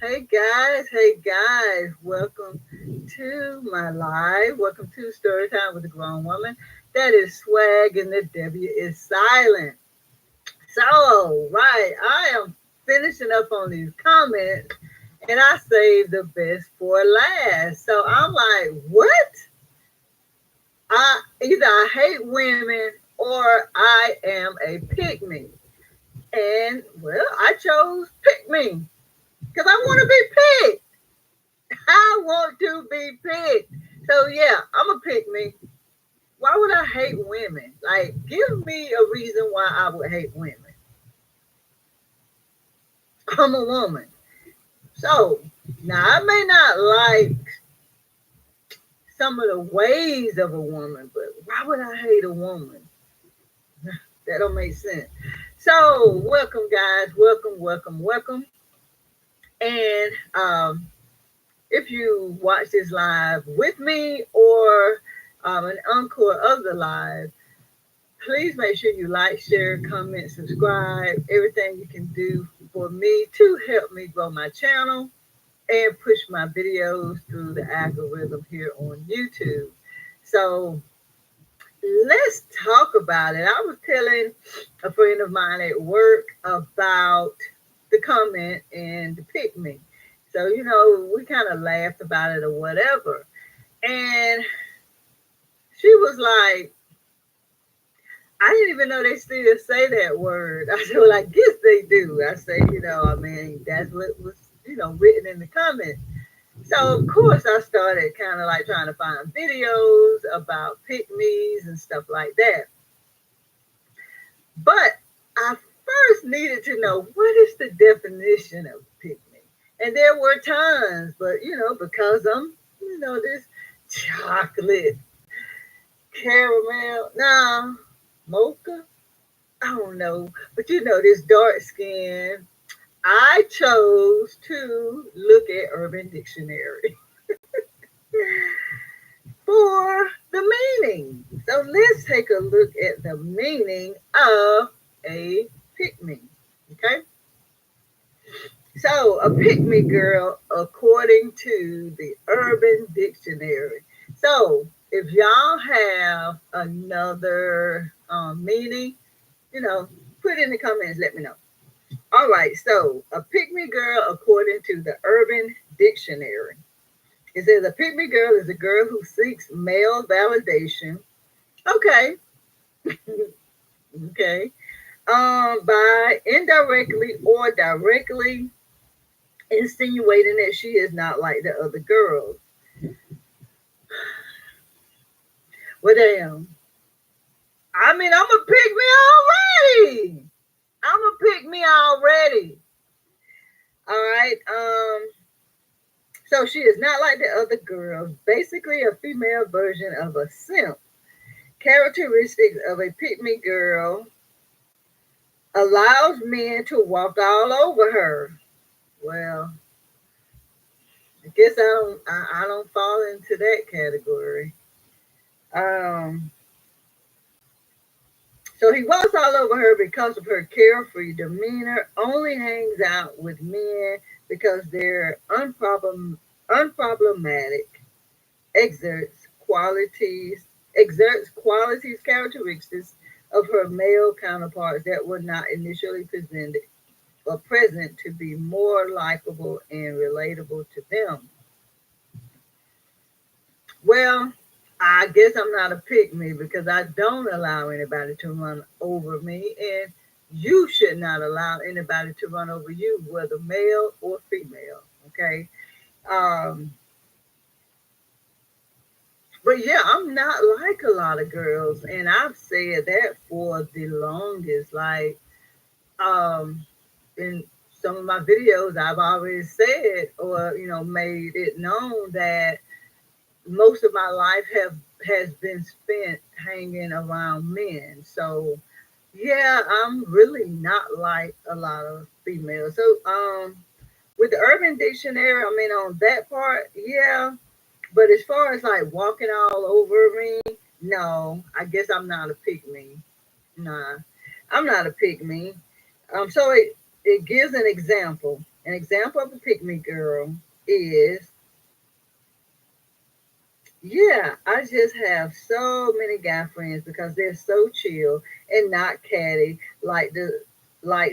Hey guys, welcome to my live. Welcome to Story Time with a Grown Woman. That is swag and the W is silent. So, right, I am finishing up on these comments and I saved the best for last. So I'm like, what? I hate women or I am a pick me. And well, I chose pick me because I want to be picked. I want to be picked. So yeah, I'm a pick me. Why would I hate women? Like, give me a reason why I would hate women. I'm a woman. So now I may not like some of the ways of a woman, but why would I hate a woman? That don't make sense. So welcome guys, welcome. And if you watch this live with me or an encore of the live, please make sure you like, share, comment, subscribe, everything you can do for me to help me grow my channel and push my videos through the algorithm here on YouTube. So let's talk about it. I was telling a friend of mine at work about the comment and the pick me. So, we kind of laughed about it or whatever. And she was like, I didn't even know they still say that word. I said, well, I guess they do. I say, that's what was, written in the comments. So, of course, I started kind of like trying to find videos about pick me's and stuff like that. But I first needed to know what is the definition of pick me. And there were times, but, because I'm, this chocolate caramel, no, mocha, I don't know, but this dark skin. I chose to look at Urban Dictionary for the meaning. So let's take a look at the meaning of a pick me. Okay. So a pick me girl, according to the Urban Dictionary. So if y'all have another meaning, put in the comments, let me know. All right, so a pick me girl, according to the Urban Dictionary, it says a pick me girl is a girl who seeks male validation. Okay, okay, by indirectly or directly insinuating that she is not like the other girls. Well, damn. I mean, I'm a pick me already. I'm a pick me already. All right. So she is not like the other girls. Basically, a female version of a simp. Characteristics of a pick me girl: allows men to walk all over her. Well, I guess I don't fall into that category. Um, so he walks all over her because of her carefree demeanor. Only hangs out with men because they're unproblematic. Exerts qualities, characteristics of her male counterparts that were not initially presented or present to be more likable and relatable to them. Well, I guess I'm not a pick me because I don't allow anybody to run over me, and you should not allow anybody to run over you, whether male or female. Okay. Um, but yeah, I'm not like a lot of girls, and I've said that for the longest. Like, in some of my videos, I've always said or made it known that most of my life have has been spent hanging around men. So yeah, I'm really not like a lot of females. So with the Urban Dictionary, I mean on that part, yeah. But as far as like walking all over me, no, I guess I'm not a pick me. Nah, I'm not a pick me. So it gives an example, An example of a pick me girl is, yeah, I just have so many guy friends because they're so chill and not catty like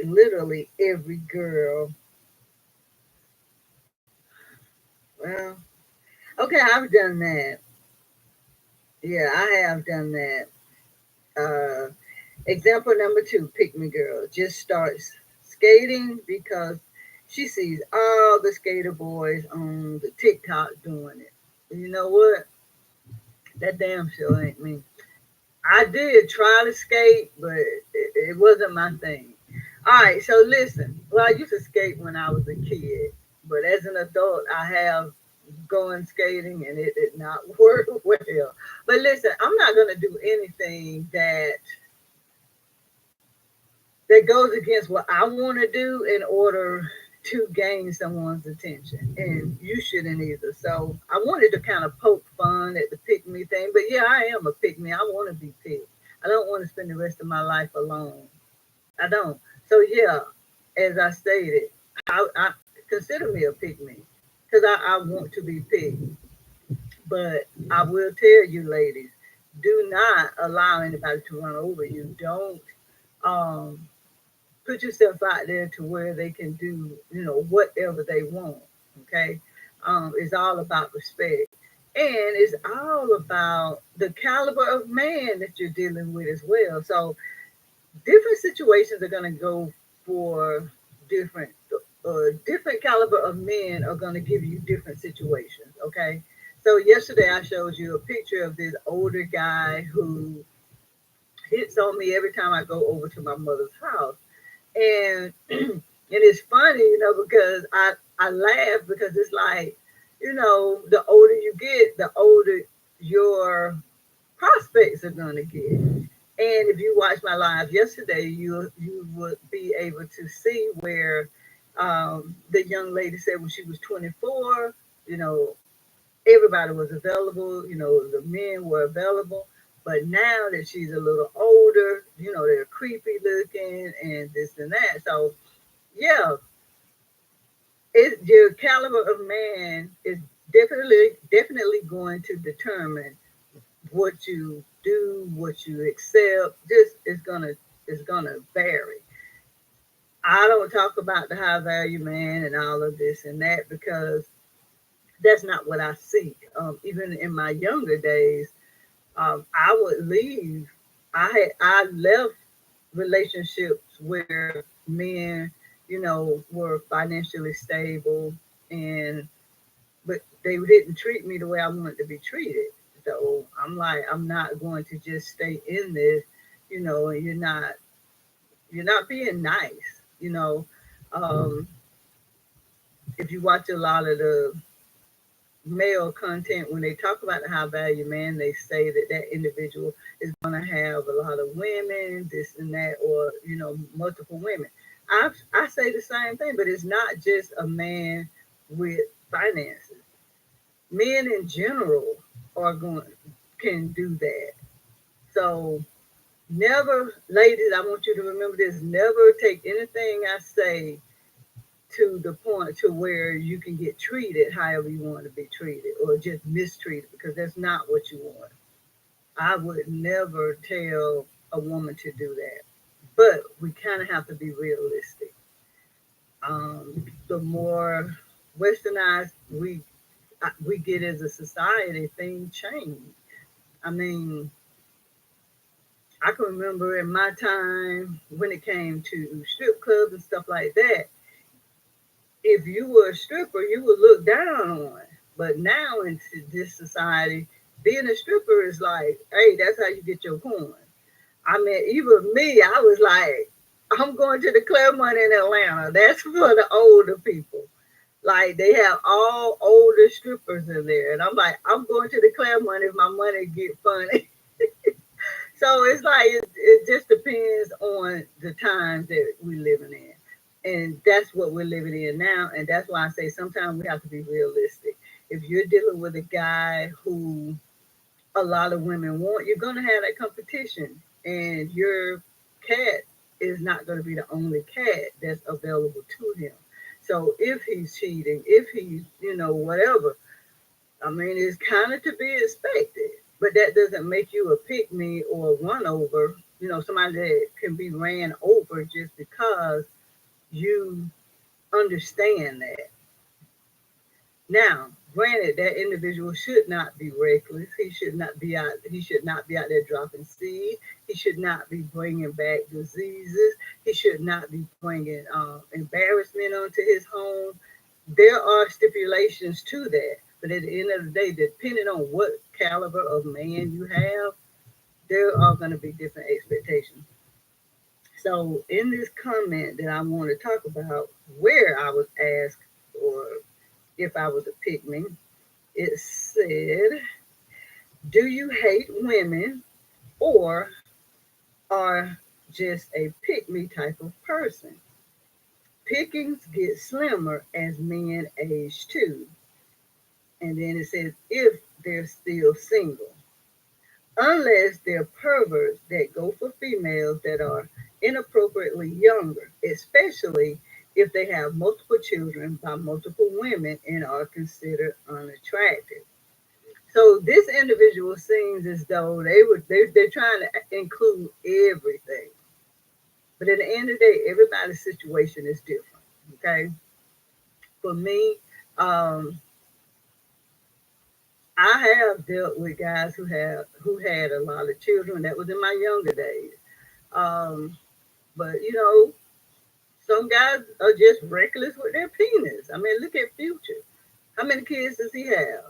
literally every girl. Well, okay, I've done that. Yeah, I have done that. Uh, Example number two, pick me girl just starts skating because she sees all the skater boys on the TikTok doing it. You know what? That damn sure ain't me. I did try to skate, but it wasn't my thing. All right, so listen. Well, I used to skate when I was a kid, but as an adult, I have going skating and it did not work well. But listen, I'm not going to do anything that goes against what I want to do in order to gain someone's attention. And you shouldn't either. So I wanted to kind of poke fun at the pick me thing. But yeah, I am a pick me. I want to be picked. I don't want to spend the rest of my life alone. I don't. So yeah, as I stated, I consider me a pick me because I want to be picked. But I will tell you, ladies, do not allow anybody to run over you. Don't um, put yourself out there to where they can do, whatever they want. Okay. It's all about respect. And it's all about the caliber of man that you're dealing with as well. So different situations are going to go for different, different caliber of men are going to give you different situations. Okay. So yesterday I showed you a picture of this older guy who hits on me every time I go over to my mother's house. And and it's funny, because I laugh because it's like, the older you get, the older your prospects are gonna get. And if you watch my live yesterday, you would be able to see where the young lady said when she was 24, you know, everybody was available, the men were available. But now that she's a little older, they're creepy looking and this and that. So yeah, your caliber of man is definitely going to determine what you do, what you accept. This is gonna vary. I don't talk about the high value man and all of this and that because that's not what I seek. Even in my younger days, I would leave. I left relationships where men, were financially stable and but they didn't treat me the way I wanted to be treated. So I'm like, I'm not going to just stay in this, and you're not being nice, Um, if you watch a lot of the male content when they talk about the high value man, they say that that individual is going to have a lot of women, this and that, or multiple women. I say the same thing, but it's not just a man with finances. Men in general are going can do that. So never, ladies, I want you to remember this: never take anything I say to the point to where you can get treated however you want to be treated or just mistreated because that's not what you want. I would never tell a woman to do that. But we kind of have to be realistic. The more westernized we get as a society, things change. I mean, I can remember in my time when it came to strip clubs and stuff like that, if you were a stripper, you would look down on. But now in this society, being a stripper is like, hey, that's how you get your coin. I mean, even me, I was like, I'm going to the Claremont in Atlanta. That's for the older people. Like they have all older strippers in there, and I'm like, I'm going to the Claremont if my money get funny. So it's like it just depends on the times that we're living in. And that's what we're living in now. And that's why I say sometimes we have to be realistic. If you're dealing with a guy who a lot of women want, you're going to have that competition. And your cat is not going to be the only cat that's available to him. So if he's cheating, if he's, whatever, I mean, it's kind of to be expected. But that doesn't make you a pick me or a run over, somebody that can be ran over just because you understand that. Now, granted, that individual should not be reckless. He should not be out. He should not be out there dropping seed. He should not be bringing back diseases. He should not be bringing embarrassment onto his home. There are stipulations to that, but at the end of the day, depending on what caliber of man you have, there are going to be different expectations. So, in this comment that I want to talk about, where I was asked, or if I was a pick me, it said, do you hate women or are just a pick me type of person? Pickings get slimmer as men age too. And then it says, if they're still single, unless they're perverts that go for females that are inappropriately younger, especially if they have multiple children by multiple women and are considered unattractive. So this individual seems as though they're trying to include everything. But at the end of the day, everybody's situation is different. Okay. For me, um, I have dealt with guys who had a lot of children. That was in my younger days. Um, but some guys are just reckless with their penis. I mean, look at Future. How many kids does he have?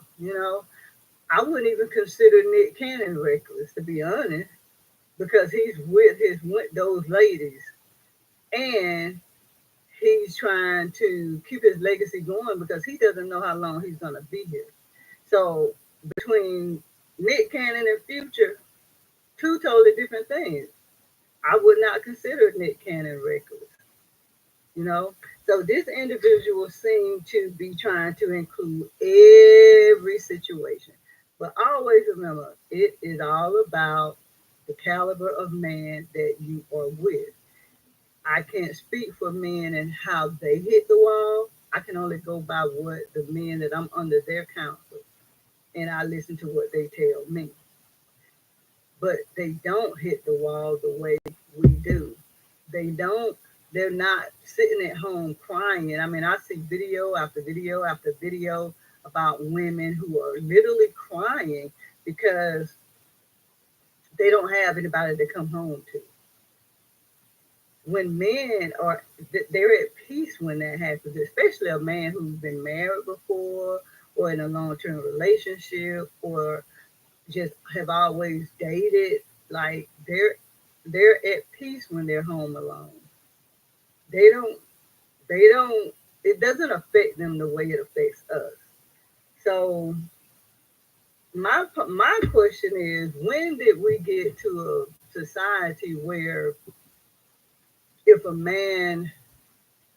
I wouldn't even consider Nick Cannon reckless, to be honest, because he's with those ladies, and he's trying to keep his legacy going because he doesn't know how long he's gonna be here. So between Nick Cannon and Future, two totally different things. I would not consider Nick Cannon reckless, you know. So this individual seemed to be trying to include every situation. But always remember, it is all about the caliber of man that you are with. I can't speak for men and how they hit the wall. I can only go by what the men that I'm under their counsel, and I listen to what they tell me. But they don't hit the wall the way we do. They don't, they're not sitting at home crying. I mean, I see video after video after video about women who are literally crying because they don't have anybody to come home to. When men are, they're at peace when that happens, especially a man who's been married before or in a long-term relationship or just have always dated. Like they're at peace when they're home alone. They don't they don't it doesn't affect them the way it affects us. So my question is, when did we get to a society where if a man,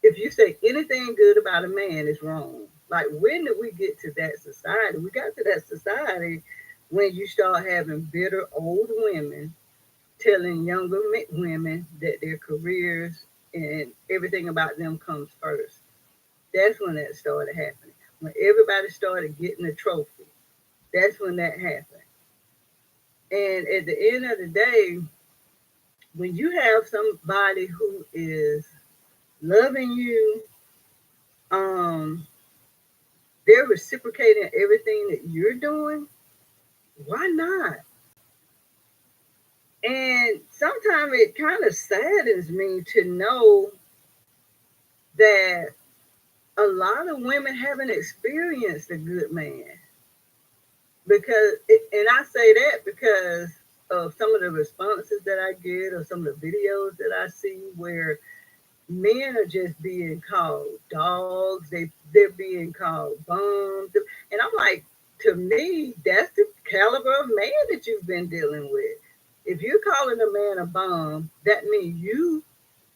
if you say anything good about a man is wrong? Like, when did we get to that society? We got to that society when you start having bitter old women telling younger women that their careers and everything about them comes first. That's when that started happening. When everybody started getting a trophy, that's when that happened. And at the end of the day, when you have somebody who is loving you, um, they're reciprocating everything that you're doing, why not? And sometimes it kind of saddens me to know that a lot of women haven't experienced a good man. And I say that because of some of the responses that I get or some of the videos that I see where men are just being called dogs. They're being called bums. And I'm like, to me, that's the caliber of man that you've been dealing with. If you're calling a man a bum, that means you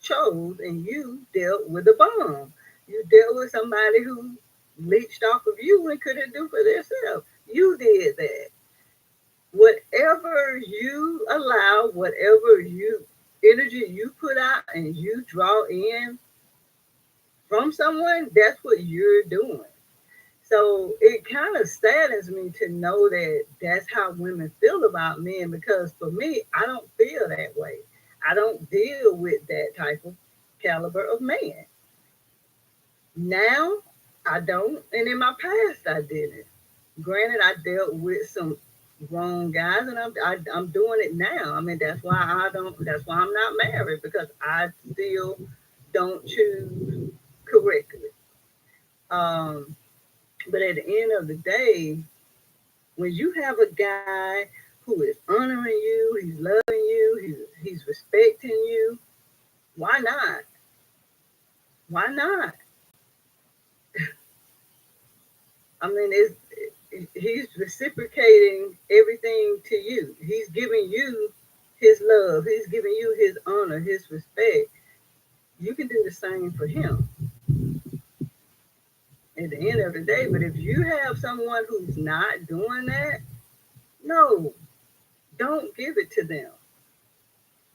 chose and you dealt with a bum. You dealt with somebody who leached off of you and couldn't do for themselves. You did that. Whatever you allow, whatever you energy you put out and you draw in from someone, that's what you're doing. So it kind of saddens me to know that that's how women feel about men, because for me, I don't feel that way. I don't deal with that type of caliber of man. Now I don't, and in my past I didn't. Granted, I dealt with some wrong guys, and I'm doing it now. I mean, that's why I don't. That's why I'm not married, because I still don't choose correctly. Um, but at the end of the day, when you have a guy who is honoring you, he's loving you, he's respecting you, why not? Why not? I mean, he's reciprocating everything to you. He's giving you his love. He's giving you his honor, his respect. You can do the same for him at the end of the day. But if you have someone who's not doing that, no, don't give it to them.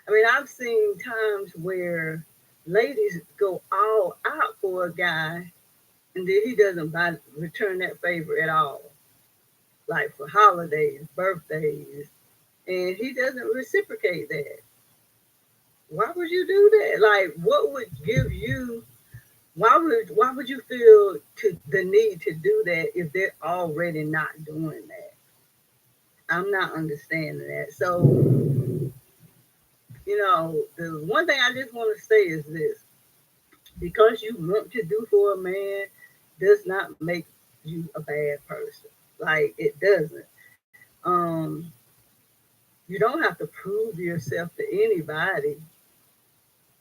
I mean, I've seen times where ladies go all out for a guy, and then he doesn't return that favor at all. Like for holidays, birthdays, and he doesn't reciprocate that. Why would you do that? Like, what would give you? Why would you feel to the need to do that if they're already not doing that? I'm not understanding that. So, the one thing I just want to say is this: because you want to do for a man does not make you a bad person. Like, it doesn't. Um, you don't have to prove yourself to anybody,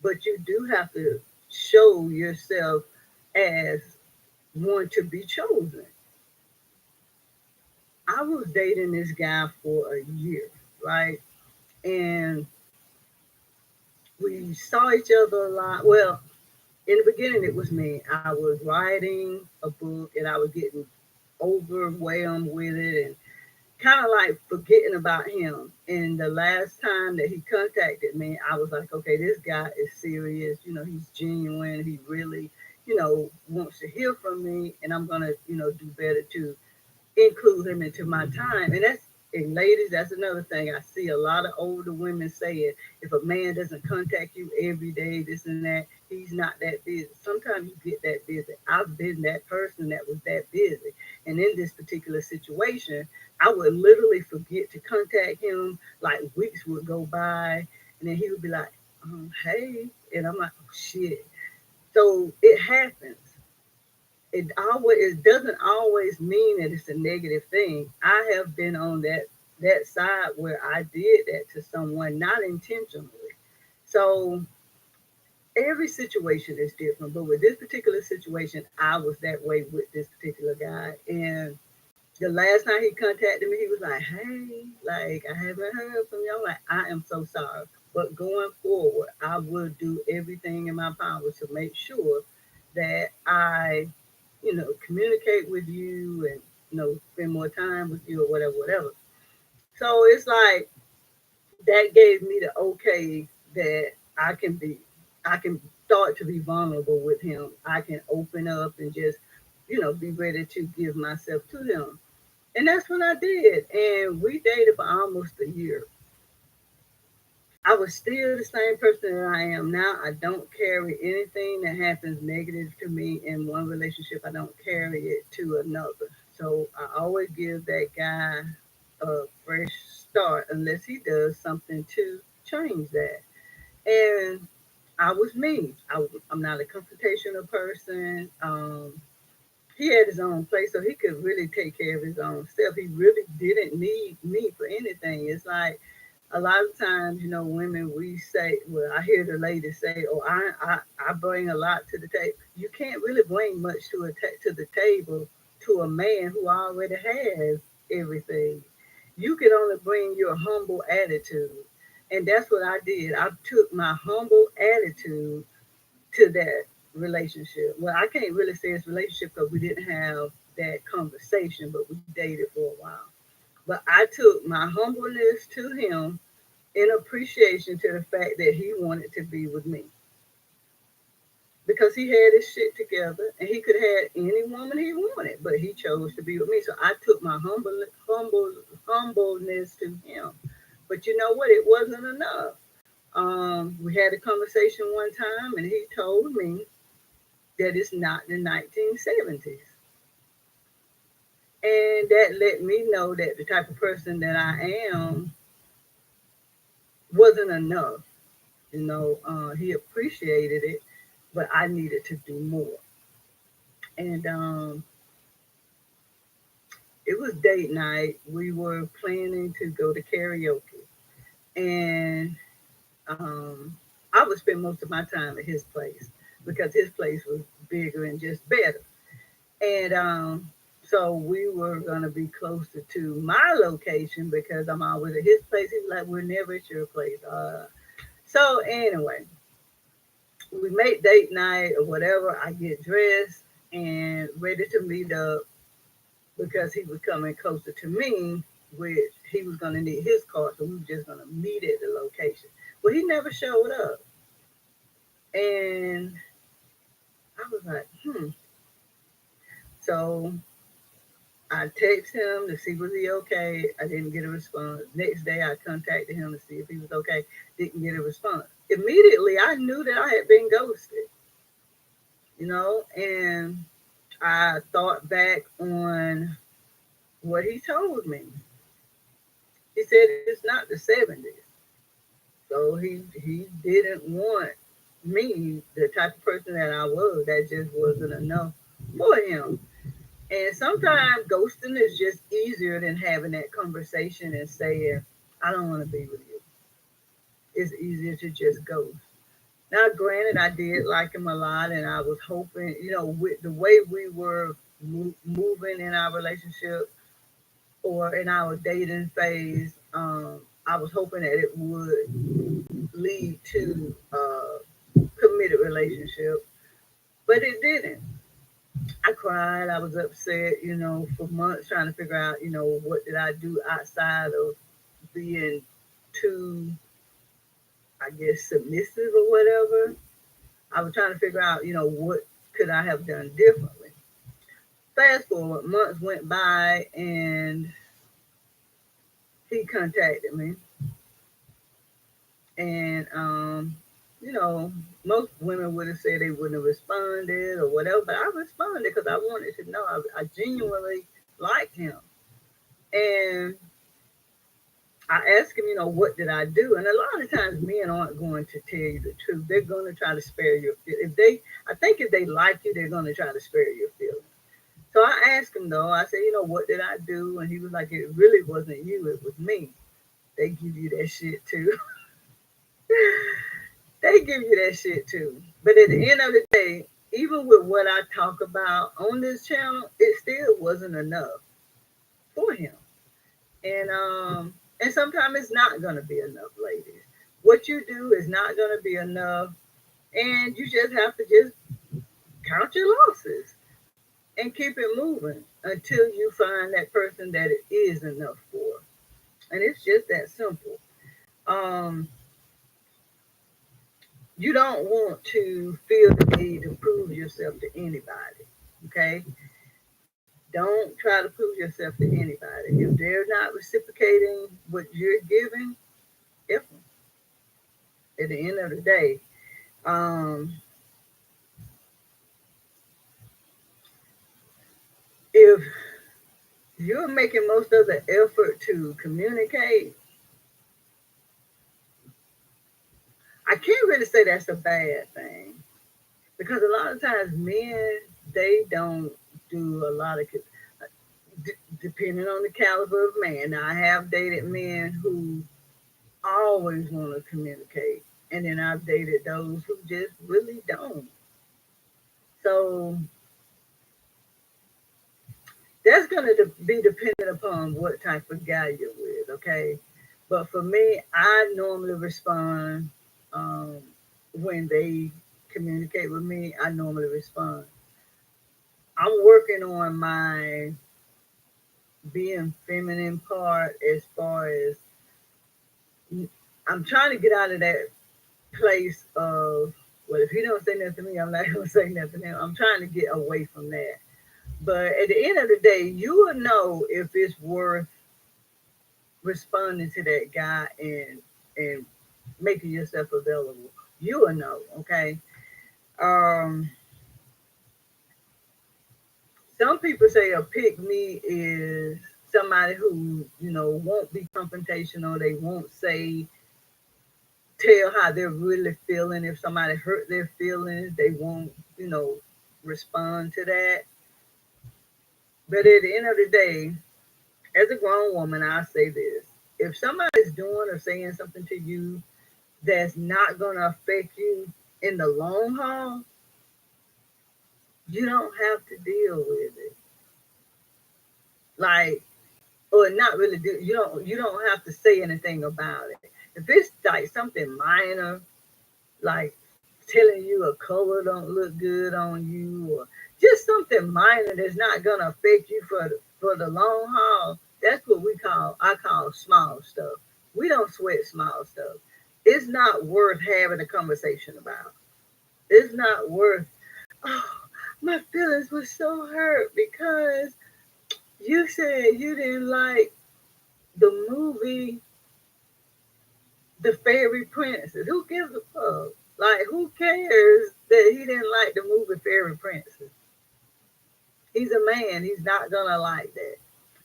but you do have to show yourself as one to be chosen. I was dating this guy for a year, right? And we saw each other a lot. Well, in the beginning, it was me. I was writing a book and I was getting overwhelmed with it and kind of like forgetting about him. And the last time that he contacted me, I was like, okay, this guy is serious. He's genuine. He really, wants to hear from me. And I'm going to, do better to include him into my time. And ladies, that's another thing. I see a lot of older women saying, if a man doesn't contact you every day, this and that, he's not that busy. Sometimes you get that busy. I've been that person that was that busy. And in this particular situation, I would literally forget to contact him. Like weeks would go by, and then he would be like, hey. And I'm like, oh, shit. So it happens. It doesn't always mean that it's a negative thing. I have been on that side where I did that to someone, not intentionally. So every situation is different, but with this particular situation, I was that way with this particular guy. And the last time he contacted me, he was like, hey, like, I haven't heard from you. I'm like, I am so sorry. But going forward, I will do everything in my power to make sure that I, communicate with you and, spend more time with you or whatever, whatever. So it's like that gave me the okay that I can start to be vulnerable with him. I can open up and just, be ready to give myself to him. And that's what I did. And we dated for almost a year. I was still the same person that I am now. I don't carry anything that happens negative to me in one relationship. I don't carry it to another. So I always give that guy a fresh start unless he does something to change that. And I was me. I'm not a confrontational person. He had his own place, so he could really take care of his own self. He really didn't need me for anything. It's like a lot of times, women, we say, well, I hear the ladies say, oh, I bring a lot to the table. You can't really bring much to the table to a man who already has everything. You can only bring your humble attitude. And that's what I did. I took my humble attitude to that relationship. Well, I can't really say it's a relationship because we didn't have that conversation, but we dated for a while. But I took my humbleness to him in appreciation to the fact that he wanted to be with me. because he had his shit together and he could have had any woman he wanted, but he chose to be with me. So I took my humbleness to him. But you know what? It wasn't enough. We had a conversation one time, and he told me that it's not the 1970s, and that let me know that the type of person that I am wasn't enough. He appreciated it, but I needed to do more. And it was date night. We were planning to go to karaoke, and um, I would spend most of my time at his place because his place was bigger and just better. And so we were gonna be closer to my location because I'm always at his place. He was like, "We're never at your place." So anyway, we make date night or whatever. I get dressed and ready to meet up because he was coming closer to me, which he was gonna need his car, so we were just gonna meet at the location. Well, he never showed up, and I was like, hmm. So I text him to see was he okay. I didn't get a response. Next day I contacted him to see if he was okay. Didn't get a response. Immediately I knew that I had been ghosted, and I thought back on what he told me. He said it's not the 70s. So he didn't want me, the type of person that I was, that just wasn't enough for him. And sometimes ghosting is just easier than having that conversation and saying, I don't want to be with you. It's easier to just ghost. Now, granted, I did like him a lot, and I was hoping, with the way we were moving in our relationship or in our dating phase, I was hoping that it would lead to a committed relationship, but it didn't. I cried. I was upset, for months trying to figure out, what did I do outside of being too, I guess, submissive or whatever. I was trying to figure out, what could I have done differently. Fast forward, months went by and he contacted me. And, most women would have said they wouldn't have responded or whatever, but I responded because I wanted to know. I genuinely liked him. And I asked him, what did I do? And a lot of times men aren't going to tell you the truth. They're going to try to spare your I think if they like you, they're going to try to spare your feelings. So I asked him though, I said, what did I do? And he was like, it really wasn't you, it was me. They give you that shit too. They give you that shit too. But at the end of the day, even with what I talk about on this channel, it still wasn't enough for him. And sometimes it's not gonna be enough, ladies. What you do is not gonna be enough, and you just have to just count your losses and keep it moving until you find that person that it is enough for. And it's just that simple. Um, you don't want to feel the need to prove yourself to anybody. Okay? Don't try to prove yourself to anybody. If they're not reciprocating what you're giving, if at the end of the day, um, if you're making most of the effort to communicate, I can't really say that's a bad thing because a lot of times men they don't do a lot of depending on the caliber of man. Now I have dated men who always want to communicate, and then I've dated those who just really don't. So that's going to be dependent upon what type of guy you're with, okay? But for me, I normally respond um, when they communicate with me. I normally respond. I'm working on my being feminine part as far as I'm trying to get out of that place of Well, if he don't say nothing to me, I'm not gonna say nothing to him. I'm trying to get away from that. But at the end of the day, you will know if it's worth responding to that guy and making yourself available. You will know, okay? Um, some people say a pick me is somebody who, won't be confrontational. They won't say tell how they're really feeling. If somebody hurt their feelings, they won't, respond to that. But at the end of the day, as a grown woman, I say this. If somebody's doing or saying something to you that's not going to affect you in the long haul, you don't have to deal with it. Like, or not really do. You don't have to say anything about it. If it's like something minor, like telling you a color don't look good on you, or just something minor that's not gonna affect you for the long haul. That's what I call small stuff. We don't sweat small stuff. It's not worth having a conversation about. It's not worth. Oh, my feelings were so hurt because you said you didn't like the movie The Fairy Princess. Who gives a fuck? Like, who cares that he didn't like the movie Fairy Princess? He's a man. He's not gonna like that.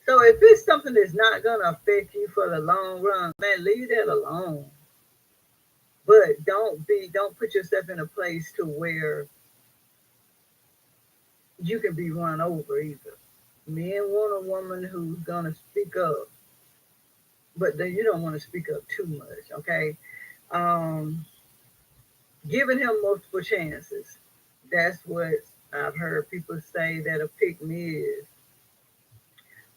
So if it's something that's not gonna affect you for the long run, man, leave that alone. But don't put yourself in a place to where you can be run over either. Men want a woman who's gonna speak up, but then you don't want to speak up too much, okay? Um, Giving him multiple chances. That's what I've heard people say that a pick me is.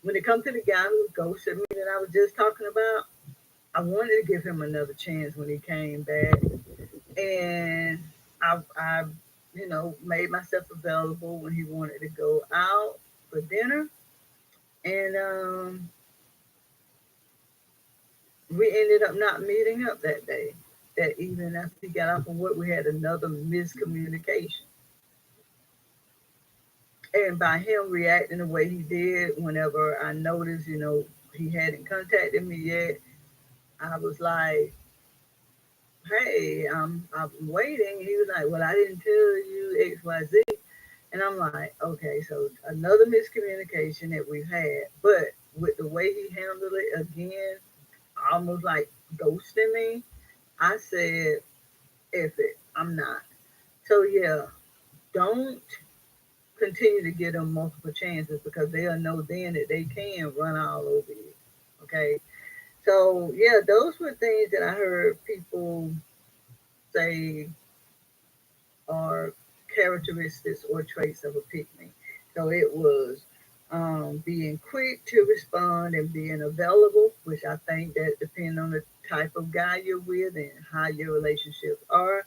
When it comes to the guy who ghosted me that I was just talking about, I wanted to give him another chance when he came back, and I made myself available when he wanted to go out for dinner, and we ended up not meeting up that day. That evening after he got off from work, we had another miscommunication. And by him reacting the way he did, whenever I noticed, he hadn't contacted me yet, I was like, "Hey, I'm waiting." He was like, "Well, I didn't tell you X, Y, Z," and I'm like, "Okay, so another miscommunication that we've had." But with the way he handled it again, almost like ghosting me, I said, "F it, I'm not." So yeah, don't continue to give them multiple chances because they'll know then that they can run all over you. Okay. So yeah, those were things that I heard people say are characteristics or traits of a pygmy. So it was being quick to respond and being available, which I think that depends on the type of guy you're with and how your relationships are.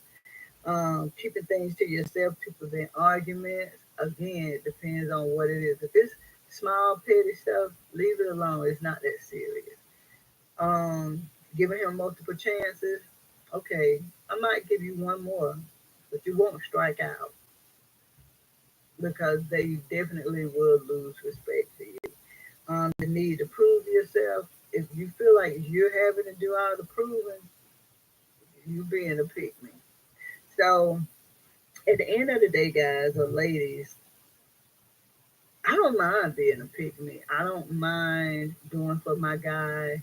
Keeping things to yourself to prevent arguments. Again, it depends on what it is. If it's small, petty stuff, leave it alone. It's not that serious. Giving him multiple chances. Okay, I might give you one more, but you won't strike out because they definitely will lose respect for you. The need to prove yourself. If you feel like you're having to do all the proving, you being a pick me. So at the end of the day, guys or ladies, I don't mind being a pick me. I don't mind doing for my guy.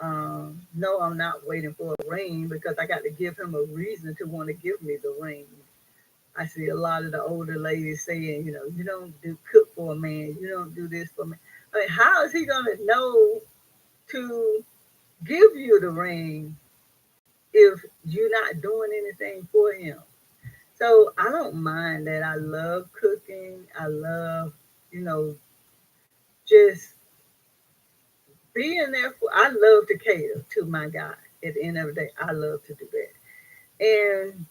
No, I'm not waiting for a ring because I got to give him a reason to want to give me the ring. I see a lot of the older ladies saying, you don't do cook for a man, you don't do this for me. I mean, how is he gonna know to give you the ring if you're not doing anything for him? So I don't mind that. I love cooking. I love, you know, just being there for. I love to cater to my guy. At the end of the day, I love to do that. And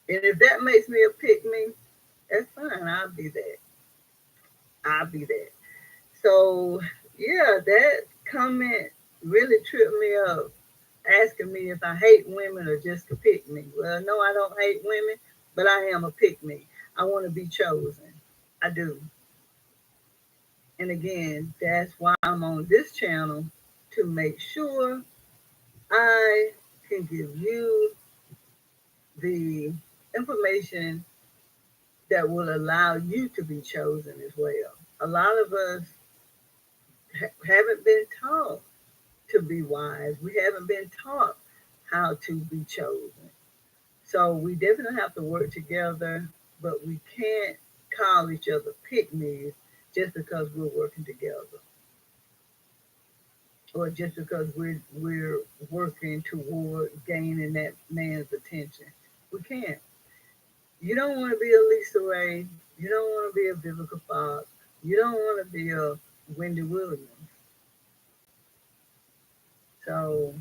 if that makes me a pick me, that's fine. I'll be that. I'll be that. So yeah, that comment really tripped me up asking me if I hate women or just to pick me. Well, no, I don't hate women, but I am a pick me. I want to be chosen. I do. And again, that's why I'm on this channel, to make sure I can give you the information that will allow you to be chosen as well. A lot of us haven't been taught to be wise. We haven't been taught how to be chosen. So we definitely have to work together, but we can't call each other pick me's just because we're working together, or just because we're working toward gaining that man's attention. We can't. You don't want to be a Lisa Ray. You don't want to be a Vivica Fox. You don't want to be a Wendy Williams. So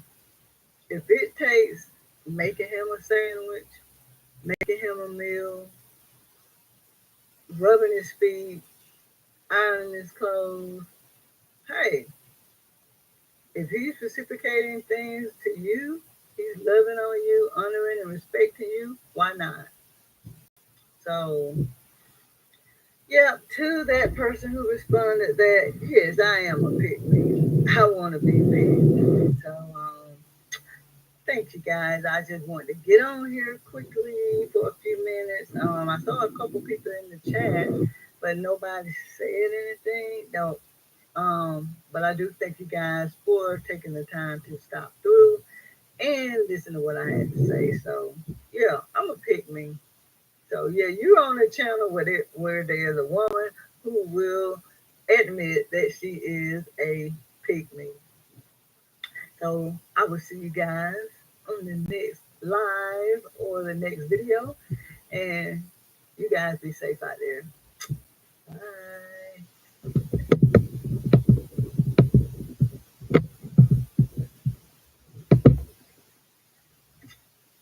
if it takes making him a sandwich, making him a meal, rubbing his feet, ironing his clothes, hey, if he's reciprocating things to you, he's loving on you, honoring and respecting you, why not? So, yeah, to that person who responded that, yes, I am a pick me. I want to be picked. So, thank you guys. I just wanted to get on here quickly for a few minutes. I saw a couple people in the chat, but nobody said anything. No, but I do thank you guys for taking the time to stop through and listen to what I had to say. So yeah, I'm a pick me. So yeah, you're on a channel where there's a woman who will admit that she is a pick me. So I will see you guys on the next live or the next video, and you guys be safe out there.